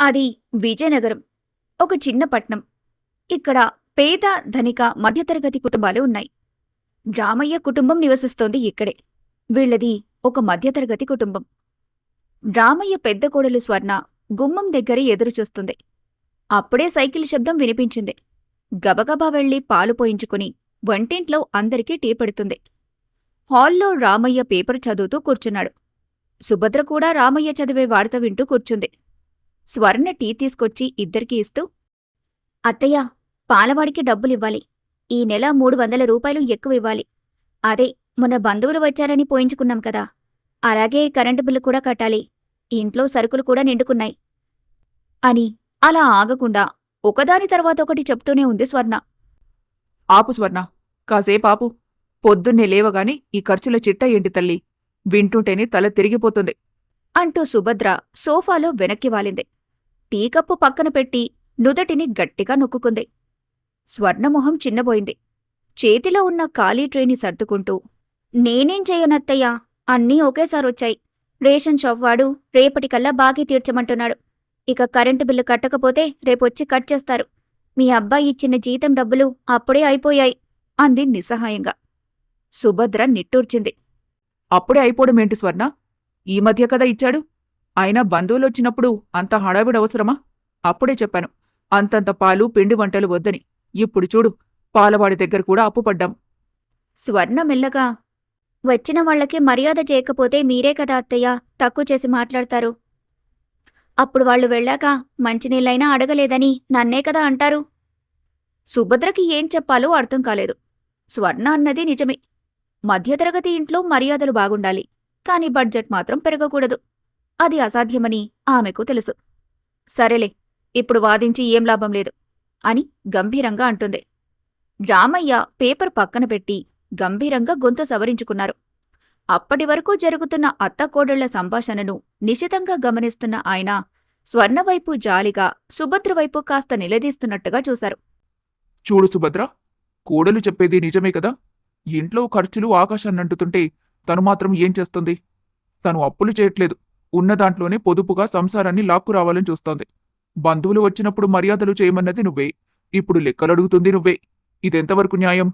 అది విజయనగరం. ఒక చిన్న పట్నం. ఇక్కడ పేద, ధనిక, మధ్యతరగతి కుటుంబాలు ఉన్నాయి. రామయ్య కుటుంబం నివసిస్తోంది ఇక్కడే. వీళ్లది ఒక మధ్యతరగతి కుటుంబం. రామయ్య పెద్ద కోడలు స్వర్ణ గుమ్మం దగ్గర ఎదురుచూస్తుంది. అప్పుడే సైకిల్ శబ్దం వినిపించింది. గబగబా వెళ్లి పాలు పోయించుకుని వంటింట్లో అందరికీ టీ పెడుతుంది. హాల్లో రామయ్య పేపర్ చదువుతూ కూర్చున్నాడు. సుభద్ర కూడా రామయ్య చదివే వార్త వింటూ కూర్చుంది. స్వర్ణ టీ తీసుకొచ్చి ఇద్దరికీ ఇస్తూ, అత్తయ్య, పాలవాడికి డబ్బులివ్వాలి. ఈ నెల 300 రూపాయలు ఎక్కువివ్వాలి. అదే మొన్న బంధువులు వచ్చారని పోయించుకున్నాం కదా, అలాగే కరెంటు బిల్లు కూడా కట్టాలి. ఇంట్లో సరుకులు కూడా నిండుకున్నాయి అని అలా ఆగకుండా ఒకదాని తర్వాత ఒకటి చెప్తూనే ఉంది స్వర్ణ. ఆపు స్వర్ణ, కాసేపాపు. పొద్దున్నే లేవగాని ఈ ఖర్చుల చిట్ట ఏంటి తల్లి? వింటుంటేనే తల తిరిగిపోతుంది అంటూ సుభద్ర సోఫాలో వెనక్కి వాలింది. టీకప్పు పక్కన పెట్టి నుదటిని గట్టిగా నొక్కుకుంది. స్వర్ణమొహం చిన్నబోయింది. చేతిలో ఉన్న ఖాళీ ట్రేని సర్దుకుంటూ, నేనేం చెయ్యనత్తయ్యా, అన్నీ ఒకేసారొచ్చాయి. రేషన్ షాప్ వాడు రేపటికల్లా బాకీ తీర్చమంటున్నాడు. ఇక కరెంటు బిల్లు కట్టకపోతే రేపొచ్చి కట్ చేస్తారు. మీ అబ్బాయి ఇచ్చిన జీతం డబ్బులు అప్పుడే అయిపోయాయి అంది నిస్సహాయంగా. సుభద్ర నిట్టూర్చింది. అప్పుడే అయిపోవడమేంటి స్వర్ణ? ఈ మధ్య కదా ఇచ్చాడు. అయినా బంధువులొచ్చినప్పుడు అంత హడావిడవసరమా? అప్పుడే చెప్పాను, అంతంత పాలు పిండి వంటలు వద్దని. ఇప్పుడు చూడు, పాలవాడి దగ్గర కూడా అప్పుపడ్డాం. స్వర్ణ మెల్లగా, వచ్చిన వాళ్లకి మర్యాద చేయకపోతే మీరే కదా అత్తయ్య తక్కువ చేసి మాట్లాడతారు. అప్పుడు వాళ్లు వెళ్ళాక మంచినీళ్ళైనా అడగలేదని నన్నే కదా అంటారు. సుభద్రకి ఏం చెప్పాలో అర్థం కాలేదు. స్వర్ణ అన్నది నిజమే. మధ్యతరగతి ఇంట్లో మర్యాదలు బాగుండాలి, కాని బడ్జెట్ మాత్రం పెరగకూడదు. అది అసాధ్యమని ఆమెకు తెలుసు. సరేలే, ఇప్పుడు వాదించి ఏం లాభం లేదు అని గంభీరంగా అంటుంది. రామయ్య పేపర్ పక్కన పెట్టి గంభీరంగా గొంతు సవరించుకున్నారు. అప్పటివరకు జరుగుతున్న అత్తకోడళ్ల సంభాషణను నిశితంగా గమనిస్తున్న ఆయన స్వర్ణవైపు జాలిగా, సుభద్రవైపు కాస్త నిలదీస్తున్నట్టుగా చూశారు. చూడు సుభద్ర, కోడలు చెప్పేది నిజమే కదా. ఇంట్లో ఖర్చులు ఆకాశాన్నంటుతుంటే తను మాత్రం ఏం చేస్తుంది? తను అప్పులు చేయట్లేదు, ఉన్నదాంట్లోనే పొదుపుగా సంసారాన్ని లాక్కురావాలని చూస్తోంది. బంధువులు వచ్చినప్పుడు మర్యాదలు చేయమన్నది నువ్వే, ఇప్పుడు లెక్కలడుగుతుంది నువ్వే. ఇదెంతవరకు న్యాయం?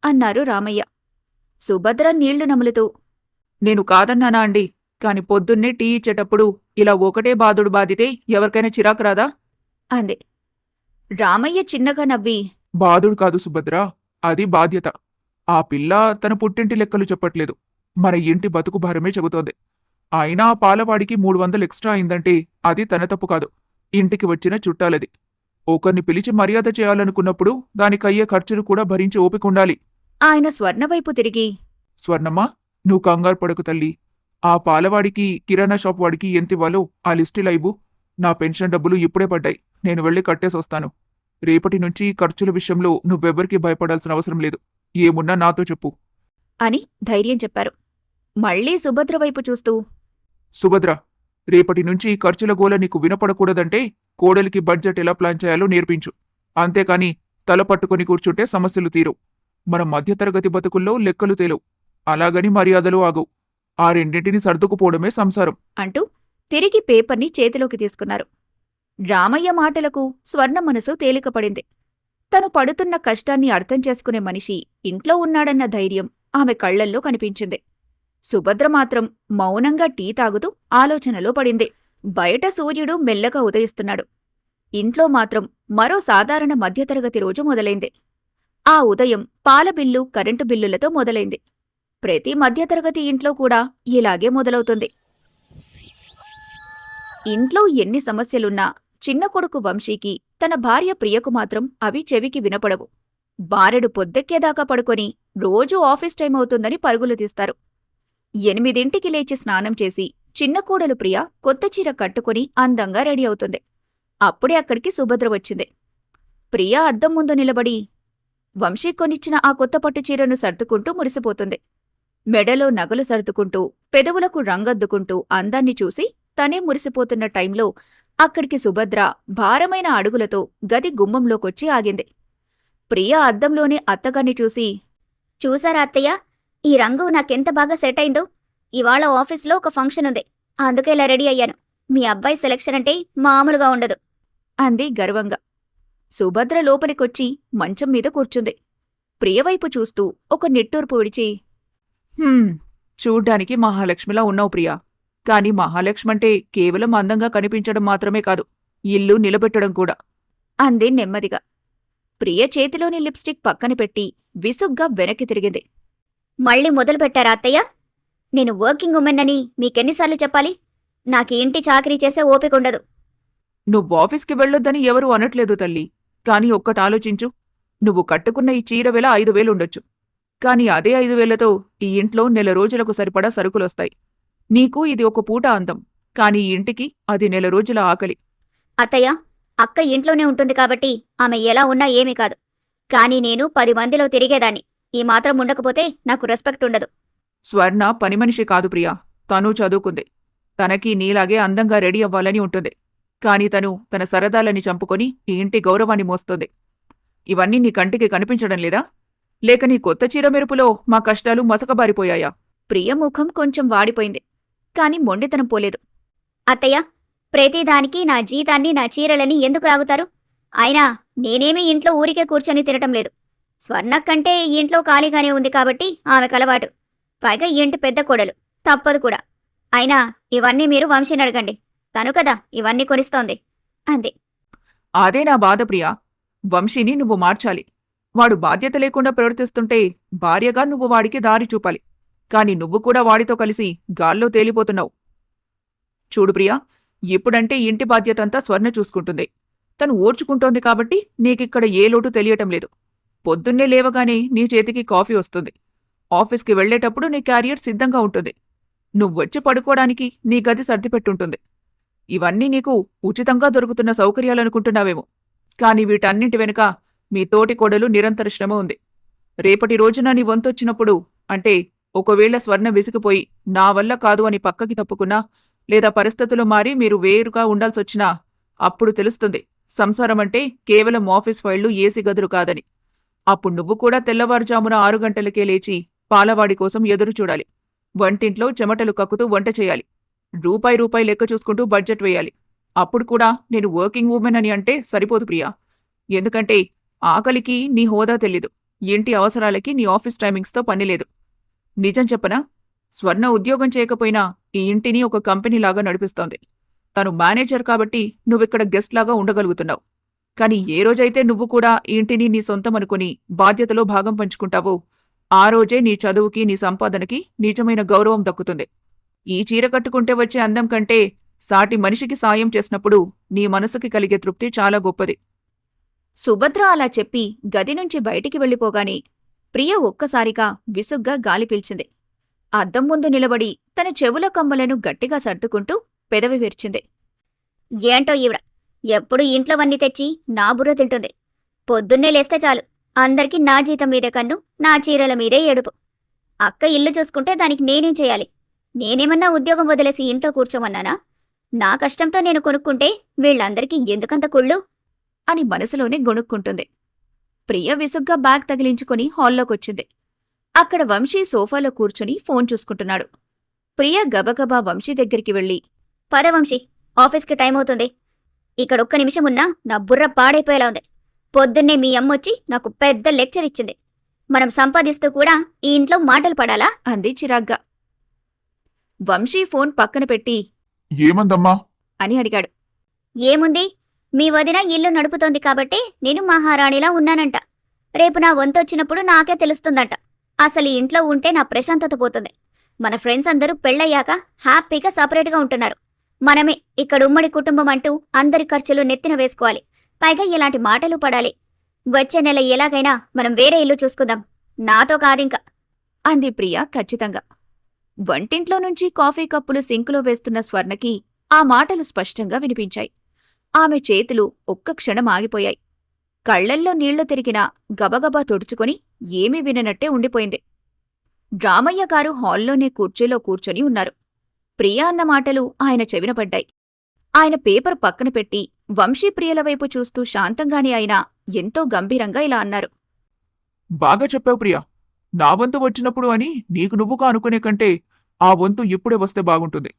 అన్నారు రామయ్య. సుభద్ర నీళ్లు నములుతూ, నేను కాదన్నానా అండి, కాని పొద్దున్నే టీ ఇచ్చేటప్పుడు ఇలా ఒకటే బాదుడు బాదితే ఎవరికైనా చిరాకు రాదా? అంది. రామయ్య చిన్నగా నవ్వి, బాధుడు కాదు సుభద్ర, అది బాధ్యత. ఆ పిల్ల తన పుట్టింటి లెక్కలు చెప్పట్లేదు, మన ఇంటి బతుకు భారమే చెబుతోంది. అయినా ఆ పాలవాడికి 300 ఎక్స్ట్రా అయిందంటే అది తన తప్పు కాదు, ఇంటికి వచ్చిన చుట్టాలది. ఒకరిని పిలిచి మర్యాద చేయాలనుకున్నప్పుడు దానికయ్యే ఖర్చులు కూడా భరించి ఓపికండాలి. ఆయన స్వర్ణవైపు తిరిగి, స్వర్ణమ్మ, నువ్వు కంగారు పడకు తల్లి. ఆ పాలవాడికి, కిరాణా షాప్ వాడికి ఎంతివ్వాలో ఆ లిస్టులా ఇవ్వు. నా పెన్షన్ డబ్బులు ఇప్పుడే పడ్డాయి, నేను వెళ్ళి కట్టేసొస్తాను. రేపటి నుంచి ఖర్చుల విషయంలో నువ్వెవ్వరికీ భయపడాల్సిన అవసరం లేదు. ఏమున్నా నాతో చెప్పు అని ధైర్యం చెప్పారు. మళ్లీ సుభద్రవైపు చూస్తూ, సుభద్ర, రేపటి నుంచి ఖర్చుల గోల నీకు వినపడకూడదంటే కోడలికి బడ్జెట్ ఎలా ప్లాన్ చేయాలో నేర్పించు. అంతేకాని తల పట్టుకుని కూర్చుంటే సమస్యలు తీరవు. మన మధ్యతరగతి బతుకుల్లో లెక్కలు తేలవు, అలాగని మర్యాదలు ఆగవు. ఆ రెండింటిని సర్దుకుపోవడమే సంసారం అంటూ తిరిగి పేపర్ని చేతిలోకి తీసుకున్నారు. రామయ్య మాటలకు స్వర్ణ మనసు తేలికపడింది. తను పడుతున్న కష్టాన్ని అర్థం చేసుకునే మనిషి ఇంట్లో ఉన్నాడన్న ధైర్యం ఆమె కళ్లల్లో కనిపించింది. సుభద్ర మాత్రం మౌనంగా టీ తాగుతూ ఆలోచనలో పడింది. బయట సూర్యుడు మెల్లగా ఉదయిస్తున్నాడు. ఇంట్లో మాత్రం మరో సాధారణ మధ్యతరగతి రోజు మొదలైంది. ఆ ఉదయం పాల బిల్లు, కరెంటు బిల్లులతో మొదలైంది. ప్రతి మధ్యతరగతి ఇంట్లో కూడా ఇలాగే మొదలవుతుంది. ఇంట్లో ఎన్ని సమస్యలున్నా చిన్న కొడుకు వంశీకి తన భార్య ప్రియకు మాత్రం అవి చెవికి వినపడవు. బారెడు పొద్దెక్కేదాకా పడుకొని రోజూ ఆఫీస్ టైం అవుతుందని పరుగులు తీస్తారు. 8ంటికి లేచి స్నానం చేసి చిన్న కోడలు ప్రియ కొత్త చీర కట్టుకుని అందంగా రెడీ అవుతుంది. అప్పుడే అక్కడికి సుభద్ర వచ్చింది. ప్రియ అద్దం ముందు నిలబడి వంశీ కొనిచ్చిన ఆ కొత్త పట్టు చీరను సర్దుకుంటూ మురిసిపోతుంది. మెడలో నగలు సర్దుకుంటూ, పెదవులకు రంగద్దుకుంటూ అందాన్ని చూసి తనే మురిసిపోతున్న టైంలో అక్కడికి సుభద్ర భారమైన అడుగులతో గది గుమ్మంలోకొచ్చి ఆగింది. ప్రియ అద్దంలోనే అత్తగారిని చూసి, చూసారా అత్తయ్య, ఈ రంగు నాకెంత బాగా సెట్ అయిందో. ఇవాళ ఆఫీస్లో ఒక ఫంక్షన్ ఉంది, అందుకే ఇలా రెడీ అయ్యాను. మీ అబ్బాయి సెలక్షన్ అంటే మామూలుగా ఉండదు. అంది గర్వంగా. సుభద్ర లోపలికొచ్చి మంచం మీద కూర్చుంది. ప్రియవైపు చూస్తూ ఒక నిట్టూర్పు విడిచి, చూడ్డానికి మహాలక్ష్మిలా ఉన్నావు ప్రియా. కాని మహాలక్ష్మంటే కేవలం అందంగా కనిపించడం మాత్రమే కాదు, ఇల్లు నిలబెట్టడం కూడా. అంది నెమ్మదిగా. ప్రియ చేతిలోని లిప్స్టిక్ పక్కన పెట్టి విసుగ్గా వెనక్కి తిరిగింది. మళ్ళీ మొదలు పెట్టారా అత్తయ్య? నేను వర్కింగ్ ఉమెన్ అని మీకెన్నిసార్లు చెప్పాలి? నాకు ఇంటి చాకరీ చేసే ఓపికండదు. నువ్వాఫీస్కి వెళ్ళొద్దని ఎవరూ అనట్లేదు తల్లి. కాని ఒక్కటి ఆలోచించు. నువ్వు కట్టుకున్న ఈ చీర వెల 5,000 ఉండొచ్చు. కాని అదే 5,000తో ఈ ఇంట్లో నెల రోజులకు సరిపడా సరుకులొస్తాయి. నీకు ఇది ఒక పూట అందం, కాని ఈ ఇంటికి అది నెల రోజుల ఆకలి. అత్తయ్య, అక్క ఇంట్లోనే ఉంటుంది కాబట్టి ఆమె ఎలా ఉన్నా ఏమీ కాదు. కానీ నేను 10 మందిలో తిరిగేదాన్ని. ఈ మాత్రం ఉండకపోతే నాకు రెస్పెక్ట్ ఉండదు. స్వర్ణ పనిమనిషి కాదు ప్రియా. తను చదువుకుంది. తనకి నీలాగే అందంగా రెడీ అవ్వాలని ఉంటుంది. కాని తను తన సరదాలని చంపుకొని ఈ ఇంటి గౌరవాన్ని మోస్తుంది. ఇవన్నీ నీ కంటికి కనిపించడం లేదా? లేక నీ కొత్త చీర మెరుపులో మా కష్టాలు మసకబారిపోయాయా? ప్రియ ముఖం కొంచెం వాడిపోయింది. కాని మొండితనం పోలేదు. అత్తయ్య, ప్రతిదానికి నా జీతాన్ని నా చీరలని ఎందుకు లాగుతారు? అయినా నేనేమీ ఇంట్లో ఊరికే కూర్చొని తినటం లేదు. స్వర్ణక్కంటే ఈ ఇంట్లో ఖాళీగానే ఉంది కాబట్టి ఆమె కలవాటు. పైగా ఈ ఇంటి పెద్ద కోడలు, తప్పదు కూడా. అయినా ఇవన్నీ మీరు వంశీని అడగండి. తను కదా ఇవన్నీ కొనిస్తోంది అంది. అదే నా బాధ ప్రియా. వంశీని నువ్వు మార్చాలి. వాడు బాధ్యత లేకుండా ప్రవర్తిస్తుంటే భార్యగా నువ్వు వాడికి దారి చూపాలి. కాని నువ్వు కూడా వాడితో కలిసి గాల్లో తేలిపోతున్నావు. చూడు ప్రియా, ఇప్పుడంటే ఇంటి బాధ్యతంతా స్వర్ణ చూసుకుంటుంది. తను ఓర్చుకుంటోంది కాబట్టి నీకిక్కడ ఏ లోటు తెలియటం లేదు. పొద్దున్నే లేవగానే నీ చేతికి కాఫీ వస్తుంది. ఆఫీస్కి వెళ్లేటప్పుడు నీ క్యారియర్ సిద్ధంగా ఉంటుంది. నువ్వొచ్చి పడుకోవడానికి నీ గది సర్దిపెట్టుంటుంది. ఇవన్నీ నీకు ఉచితంగా దొరుకుతున్న సౌకర్యాలనుకుంటున్నావేమో. కాని వీటన్నింటి వెనుక మీ తోటి కోడలు నిరంతర శ్రమ ఉంది. రేపటి రోజున నీ వంతొచ్చినప్పుడు, అంటే ఒకవేళ స్వర్ణ విసిగిపోయి నా వల్ల కాదు అని పక్కకి తప్పుకున్నా, లేదా పరిస్థితులు మారి మీరు వేరుగా ఉండాల్సొచ్చినా, అప్పుడు తెలుస్తుంది సంసారమంటే కేవలం ఆఫీస్ ఫైళ్లు, ఏసీ గదులు కాదని. అప్పుడు నువ్వు కూడా తెల్లవారుజామున 6 గంటలకే లేచి పాలవాడి కోసం ఎదురు చూడాలి. వంటింట్లో చెమటలు కక్కుతూ వంట చేయాలి. రూపాయి లెక్క చూసుకుంటూ బడ్జెట్ వేయాలి. అప్పుడు కూడా నేను వర్కింగ్ ఉమెన్ అని అంటే సరిపోదు ప్రియా. ఎందుకంటే ఆకలికి నీ హోదా తెలీదు, ఇంటి అవసరాలకి నీ ఆఫీస్ టైమింగ్స్తో పనిలేదు. నిజం చెప్పనా? స్వర్ణ ఉద్యోగం చేయకపోయినా ఈ ఇంటిని ఒక కంపెనీలాగా నడిపిస్తోంది. తను మేనేజర్ కాబట్టి నువ్విక్కడ గెస్ట్ లాగా ఉండగలుగుతున్నావు. కాని ఏ రోజైతే నువ్వు కూడా ఈ ఇంటిని నీ సొంతం అనుకుని బాధ్యతలో భాగం పంచుకుంటావో, ఆ రోజే నీ చదువుకి, నీ సంపాదనకి నిజమైన గౌరవం దక్కుతుంది. ఈ చీర కట్టుకుంటే వచ్చే అందం కంటే సాటి మనిషికి సాయం చేసినప్పుడు నీ మనసుకి కలిగే తృప్తి చాలా గొప్పది. సుభద్ర అలా చెప్పి గది నుంచి బయటికి వెళ్ళిపోగానే ప్రియ ఒక్కసారిగా విసుగ్గా గాలి పీల్చింది. అద్దం ముందు నిలబడి తన చెవుల కమ్మలను గట్టిగా సర్దుకుంటూ పెదవి విరిచింది. ఏంటో ఈవిడ ఎప్పుడు ఇంట్లోవన్నీ తెచ్చి నా బుర్ర తింటుంది. పొద్దున్నే లేస్తే చాలు అందరికీ నా జీతం మీదే కన్ను, నా చీరల మీదే ఏడుపు. అక్క ఇల్లు చూసుకుంటే దానికి నేనేం చేయాలి? నేనేమన్నా ఉద్యోగం వదిలేసి ఇంట్లో కూర్చోమన్నానా? నా కష్టంతో నేను కొనుక్కుంటే వీళ్ళందరికీ ఎందుకంత కుళ్ళు అని మనసులోనే గొణుక్కుంటుంది. ప్రియ విసుగ్గా బ్యాగ్ తగిలించుకుని హాల్లోకొచ్చింది. అక్కడ వంశీ సోఫాలో కూర్చుని ఫోన్ చూసుకుంటున్నాడు. ప్రియ గబగబా వంశీ దగ్గరికి వెళ్ళి, పద వంశీ, ఆఫీస్కి టైం అవుతుంది. ఇక్కడ ఒక్క నిమిషం ఉన్నా నా బుర్ర పాడైపోయేలా ఉంది. పొద్దున్నే మీ అమ్మొచ్చి నాకు పెద్ద లెక్చర్ ఇచ్చింది. మనం సంపాదిస్తూ కూడా ఈ ఇంట్లో మాటలు పడాలా అంది చిరాగ్గా. వంశీ ఫోన్ పక్కన పెట్టి, ఏమందమ్మా? అని అడిగాడు. ఏముంది, మీ వదిన ఇల్లు నడుపుతోంది కాబట్టి నేను మహారాణిలా ఉన్నానంట. రేపు నా వంతొచ్చినప్పుడు నాకే తెలుస్తుందంట. అసలు ఈ ఇంట్లో ఉంటే నా ప్రశాంతత పోతుంది. మన ఫ్రెండ్స్ అందరూ పెళ్ళయ్యాక హ్యాపీగా సపరేట్గా ఉంటున్నారు. మనమే ఇక్కడ ఉమ్మడి కుటుంబం అంటూ అందరి ఖర్చులు నెత్తిన వేసుకోవాలి. పైగా ఇలాంటి మాటలు పడాలి. వచ్చే నెల ఎలాగైనా మనం వేరే ఇల్లు చూసుకుందాం, నాతో కాదింక అంది ప్రియ ఖచ్చితంగా. వంటింట్లో నుంచి కాఫీ కప్పులు సింకులో వేస్తున్న స్వర్ణకి ఆ మాటలు స్పష్టంగా వినిపించాయి. ఆమె చేతులు ఒక్క క్షణం ఆగిపోయాయి. కళ్లల్లో నీళ్లు తిరిగినా గబగబా తుడుచుకొని ఏమీ విననట్టే ఉండిపోయింది. రామయ్య గారు హాల్లోనే కుర్చీలో కూర్చొని ఉన్నారు. ప్రియ అన్న మాటలు ఆయన చెవిన పడ్డాయి. ఆయన పేపర్ పక్కన పెట్టి వంశీప్రియల వైపు చూస్తూ శాంతంగానే అయినా ఎంతో గంభీరంగా ఇలా అన్నారు. బాగా చెప్పావు ప్రియా. నా వంతు వచ్చినప్పుడు అని నీకు నువ్వుగా అనుకునే కంటే ఆ వంతు ఇప్పుడే వస్తే బాగుంటుంది.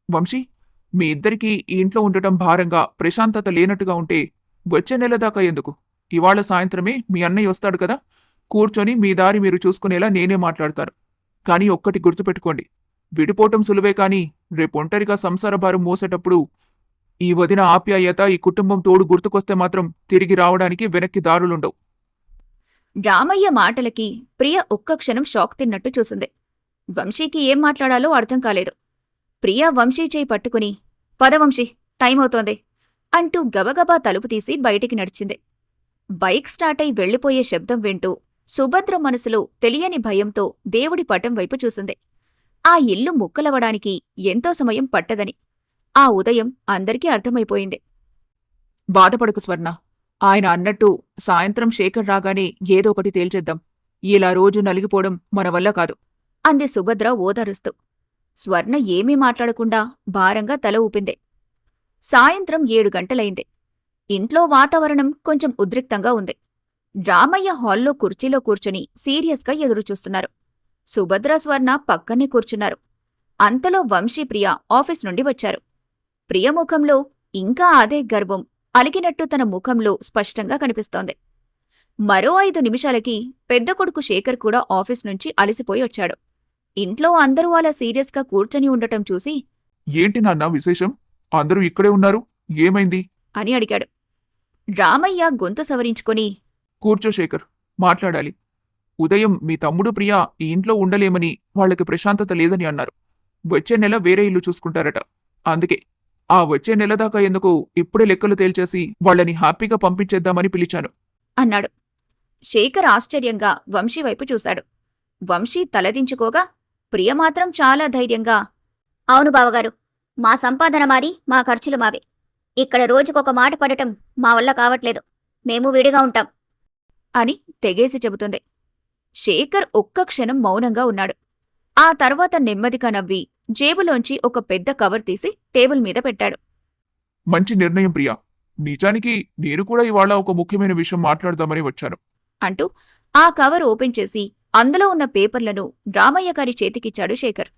వంశీ, మీ ఇద్దరికీ ఈ ఇంట్లో ఉండటం భారంగా ప్రశాంతత లేనట్టుగా ఉంటే వచ్చే నెల దాకా ఎందుకు? ఇవాళ సాయంత్రమే మీ అన్నయ్య వస్తాడు కదా, కూర్చొని మీ దారి మీరు చూసుకునేలా నేనే మాట్లాడతాను. కానీ ఒక్కటి గుర్తుపెట్టుకోండి, విడిపోవటం సులువే కానీ రేపు ఒంటరిగా సంసార భారం మోసేటప్పుడు ఈ వదిన ఆప్యాయత, ఈ కుటుంబం తోడు గుర్తుకొస్తే మాత్రం తిరిగి రావడానికి వెనక్కి దారులుండవు. రామయ్య మాటలకి ప్రియ ఒక్క క్షణం షాక్ తిన్నట్టు చూసింది. వంశీకి ఏం మాట్లాడాలో అర్థం కాలేదు. ప్రియ వంశీ చేయి పట్టుకుని, పద వంశీ, టైం అవుతోంది అంటూ గబగబా తలుపు తీసి బయటికి నడిచింది. బైక్ స్టార్ట్ అయి వెళ్లిపోయే శబ్దం వింటూ సుభద్ర మనసులో తెలియని భయంతో దేవుడి పటం వైపు చూసింది. ఆ ఇల్లు ముక్కలవడానికి ఎంతో సమయం పట్టదని ఆ ఉదయం అందరికీ అర్థమైపోయింది. బాధపడకు స్వర్ణ. ఆయన అన్నట్టు సాయంత్రం శేఖర్ రాగానే ఏదో ఒకటి తేల్చేద్దాం. ఇలా రోజు నలిగిపోవడం మన వల్ల కాదు అంది సుభద్ర ఓదారుస్తూ. స్వర్ణ ఏమీ మాట్లాడకుండా భారంగా తల ఊపింది. సాయంత్రం 7 గంటలైంది. ఇంట్లో వాతావరణం కొంచెం ఉద్రిక్తంగా ఉంది. రామయ్య హాల్లో కుర్చీలో కూర్చుని సీరియస్గా ఎదురుచూస్తున్నారు. సుభద్ర, స్వర్ణ పక్కనే కూర్చున్నారు. అంతలో వంశీ, ప్రియ ఆఫీస్ నుండి వచ్చారు. ప్రియ ముఖంలో ఇంకా అదే గర్వం అలిగినట్టు తన ముఖంలో స్పష్టంగా కనిపిస్తోంది. మరో 5 నిమిషాలకి పెద్ద కొడుకు శేఖర్ కూడా ఆఫీస్ నుంచి అలసిపోయి వచ్చాడు. ఇంట్లో అందరూ అలా సీరియస్గా కూర్చొని ఉండటం చూసి ఏంటి నాన్న విశేషం? అందరూ ఇక్కడే ఉన్నారు, ఏమైంది? అని అడిగాడు. రామయ్య గొంతు సవరించుకొని, కూర్చో శేఖర్, మాట్లాడాలి. ఉదయం మీ తమ్ముడు ప్రియ ఈ ఇంట్లో ఉండలేమని, వాళ్ళకి ప్రశాంతత లేదని అన్నారు. వచ్చే నెల వేరే ఇల్లు చూసుకుంటారట. అందుకే ఆ వచ్చే నెల దాకా ఎందుకు, ఇప్పుడే లెక్కలు తేల్చేసి వాళ్ళని హ్యాపీగా పంపించేద్దామని పిలిచాను అన్నాడు. శేఖర్ ఆశ్చర్యంగా వంశీ వైపు చూశాడు. వంశీ తలదించుకోగా ప్రియ మాత్రం చాలా ధైర్యంగా, అవును బావగారు, మా సంపాదన మాది, మా ఖర్చులు మావే. ఇక్కడ రోజుకొక మాట పడటం మా వల్ల కావట్లేదు. మేము విడిగా ఉంటాం అని తెగేసి చెబుతుంది. శేఖర్ ఒక్క క్షణం మౌనంగా ఉన్నాడు. ఆ తర్వాత నెమ్మదిగా నవ్వి జేబులోంచి ఒక పెద్ద కవర్ తీసి టేబుల్ మీద పెట్టాడు. మంచి నిర్ణయం ప్రియా. నిజానికి నేను కూడా ఇవాళ ఒక ముఖ్యమైన విషయం మాట్లాడదామని వచ్చాను అంటూ ఆ కవర్ ఓపెన్ చేసి అందులో ఉన్న పేపర్లను రామయ్య గారి చేతికిచ్చాడు శేఖర్.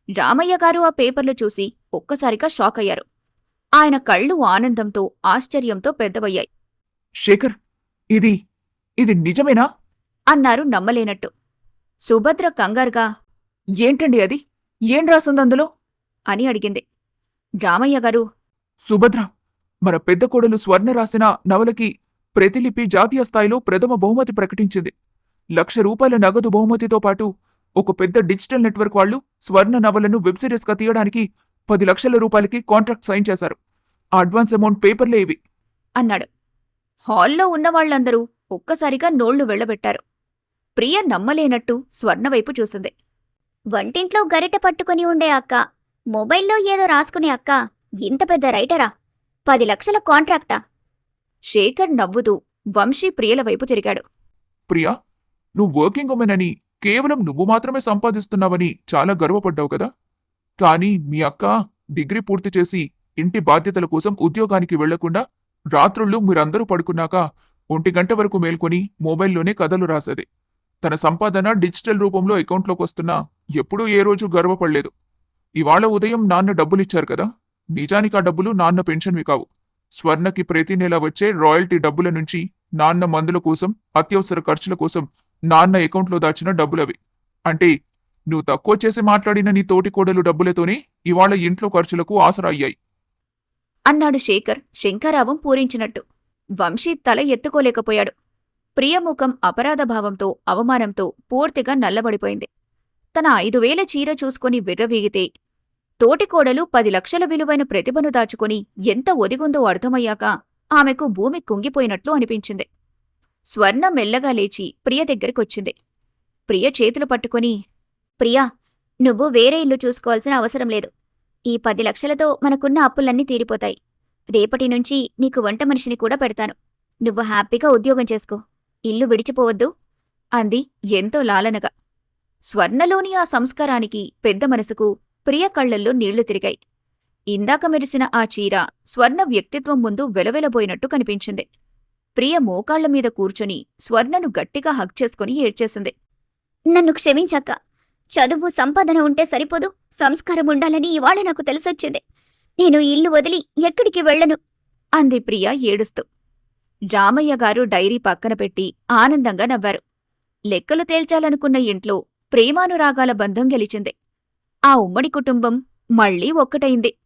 రామయ్య గారు ఆ పేపర్లు చూసి ఒక్కసారిగా షాక్ అయ్యారు. ఆయన కళ్ళు ఆనందంతో, ఆశ్చర్యంతో పెద్దవయ్యాయి. శేఖర్, ఇది ఇది నిజమేనా? అన్నారు నమ్మలేనట్టు. సుభద్ర కంగారుగా ఏంటండి అది? ఏం రాసుందందులో? అని అడిగింది. రామయ్య గారు, సుభద్ర, మన పెద్ద కోడలు స్వర్ణ రాసిన నవలకి ప్రతిలిపి జాతీయ స్థాయిలో ప్రథమ బహుమతి ప్రకటించింది. ₹1,00,000 నగదు బహుమతితో పాటు ఒక పెద్ద డిజిటల్ నెట్వర్క్ వాళ్లు స్వర్ణ నవలను వెబ్సిరీస్గా తీయడానికి ₹10,00,000కి కాంట్రాక్ట్ సైన్ చేశారు. అడ్వాన్స్ అమౌంట్ పేపర్లే ఇవి అన్నాడు. హాల్లో ఉన్నవాళ్లందరూ ఒక్కసారిగా నోళ్లు వెళ్లబెట్టారు. ప్రియ నమ్మలేనట్టు స్వర్ణవైపు చూసింది. వంటింట్లో గరిటె పట్టుకుని ఉండే అక్క, మొబైల్లో ఏదో రాసుకునే అక్క, ఇంత పెద్ద రైటరా? 10 లక్షల కాంట్రాక్టా? శేఖర్ నవ్వుతూ వంశీ, ప్రియల వైపు తిరిగాడు. ప్రియా, నువ్వు వర్కింగ్ ఉమెన్ అని, కేవలం నువ్వు మాత్రమే సంపాదిస్తున్నావని చాలా గర్వపడ్డావు కదా. కానీ మీ అక్క డిగ్రీ పూర్తి చేసి ఇంటి బాధ్యతల కోసం ఉద్యోగానికి వెళ్లకుండా రాత్రుళ్ళు మీరందరూ పడుకున్నాక 1 గంట వరకు మేల్కొని మొబైల్లోనే కథలు రాసేది. తన సంపాదన డిజిటల్ రూపంలో అకౌంట్లోకి వస్తున్నా ఎప్పుడూ ఏ రోజు గర్వపడలేదు. ఇవాళ ఉదయం నాన్న డబ్బులిచ్చారు కదా, నిజానికి ఆ డబ్బులు నాన్న పెన్షన్వి కావు. స్వర్ణకి ప్రతి నెల వచ్చే రాయల్టీ డబ్బుల నుంచి నాన్న మందుల కోసం, అత్యవసర ఖర్చుల కోసం నాన్న అకౌంట్లో దాచిన డబ్బులవి. అంటే నువ్వు తక్కువ చేసి మాట్లాడిన నీ తోటి కోడలు డబ్బులతోనే ఇవాళ ఇంట్లో ఖర్చులకు ఆసరా అయ్యాయి అన్నాడు శేఖర్ శంఖారావం పూరించినట్టు. వంశీ తల ఎత్తుకోలేకపోయాడు. ప్రియముఖం అపరాధభావంతో, అవమానంతో పూర్తిగా నల్లబడిపోయింది. తన 5,000 చీర చూసుకుని విర్రవీగితే తోటికోడలు 10 లక్షల విలువైన ప్రతిభను దాచుకుని ఎంత ఒదిగుందో అర్థమయ్యాక ఆమెకు భూమి కుంగిపోయినట్లు అనిపించింది. స్వర్ణ మెల్లగా లేచి ప్రియ దగ్గరికొచ్చింది. ప్రియ చేతులు పట్టుకుని, ప్రియా, నువ్వు వేరే ఇల్లు చూసుకోవాల్సిన అవసరం లేదు. ఈ 10 లక్షలతో మనకున్న అప్పులన్నీ తీరిపోతాయి. రేపటి నుంచి నీకు వంట మనిషిని కూడా పెడతాను. నువ్వు హ్యాపీగా ఉద్యోగం చేసుకో. ఇల్లు విడిచిపోవద్దు అంది ఎంతో లాలనగా. స్వర్ణలోని ఆ సంస్కారానికి, పెద్ద మనసుకు ప్రియ కళ్లల్లో నీళ్లు తిరిగాయి. ఇందాక మెరిసిన ఆ చీర స్వర్ణ వ్యక్తిత్వం ముందు వెలవెలబోయినట్టు కనిపించింది. ప్రియ మోకాళ్ల మీద కూర్చొని స్వర్ణను గట్టిగా హగ్ చేసుకుని ఏడ్చేసింది. నన్ను క్షమించక్క. చదువు, సంపాదన ఉంటే సరిపోదు, సంస్కారం ఉండాలని ఇవాళ నాకు తెలిసొచ్చింది. నేను ఇల్లు వదిలి ఎక్కడికి వెళ్ళను. అంది ప్రియ ఏడుస్తూ. రామయ్య గారు డైరీ పక్కన పెట్టి ఆనందంగా నవ్వారు. లెక్కలు తేల్చాలనుకున్న ఇంట్లో ప్రేమానురాగాల బంధం గెలిచింది. ఆ ఉమ్మడి కుటుంబం మళ్లీ ఒక్కటైంది.